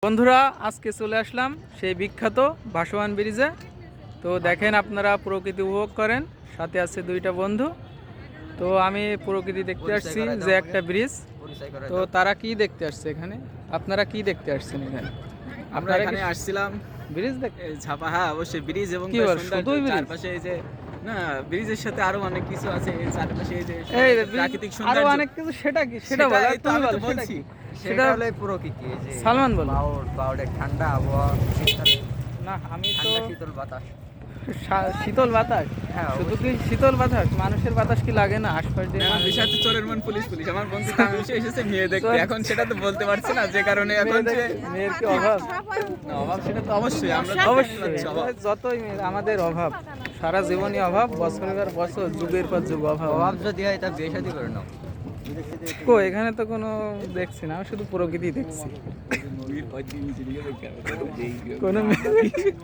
বন্ধুরা আজকে চলে আসলাম সেই বিখ্যাত ভাসমান ব্রিজে। তো দেখেন আপনারা প্রকৃতি উপভোগ করেন, সাথে আছে দুইটা বন্ধু। তো আমি প্রকৃতি দেখতে আসছি যে একটা ব্রিজ। তো তারা কি দেখতে আসছে এখানে? আপনারা কি দেখতে আসছেন এখানে? আমরা এখানে আসছিলাম ব্রিজ দেখতে। ঝাপা, হ্যাঁ অবশ্যই ব্রিজ এবং কি তার বল, সৌন্দর্য, শুধুই ব্রিজ? চারপাশে এই যে না ব্রিজের সাথে আরো অনেক কিছু আছে, এই চারপাশে এই যে এই প্রাকৃতিক আরো সৌন্দর্য। অনেক কিছু, সেটা কি? সেটা বল, সেটাই তো তুমি আমি বলো তো সেটা বলছি। কি? সেটা হলো এই প্রকৃতি, এই যে সালমান বলো। বাউড ঠান্ডা আবহাওয়া, শীতকালে না আমি তো ঠান্ডা শীতল বাতাস। শীতল বাতাস। হ্যাঁ, শুধু কি শীতল বাতাস? মানুষের বাতাস কি লাগে না? আশপাশ দিয়ে আমার মানুষ- বিষয় তো চোরের মন পুলিশ পুলিশ। আমার বন্ধু তামিশে এসেছে মেয়ে দেখতে, এখন সেটা তো বলতে পারছি না, যে কারণে এখন যে মেয়ের কি অভাব? না, অভাব সেটা তো অবশ্যই, আমরা তো অবশ্যই পাচ্ছি অভাব। যতই মেয়ে, আমাদের অভাব, সারা জীবনই অভাব, বছরের পর বছর, যুগের পর যুগ অভাব। অভাব যদি হয় তা বিয়ে শাদী করে নাও। কো এখানে তো কোনো দেখছি না, আমি শুধু প্রকৃতি দেখছি। কোনো মেয়ে-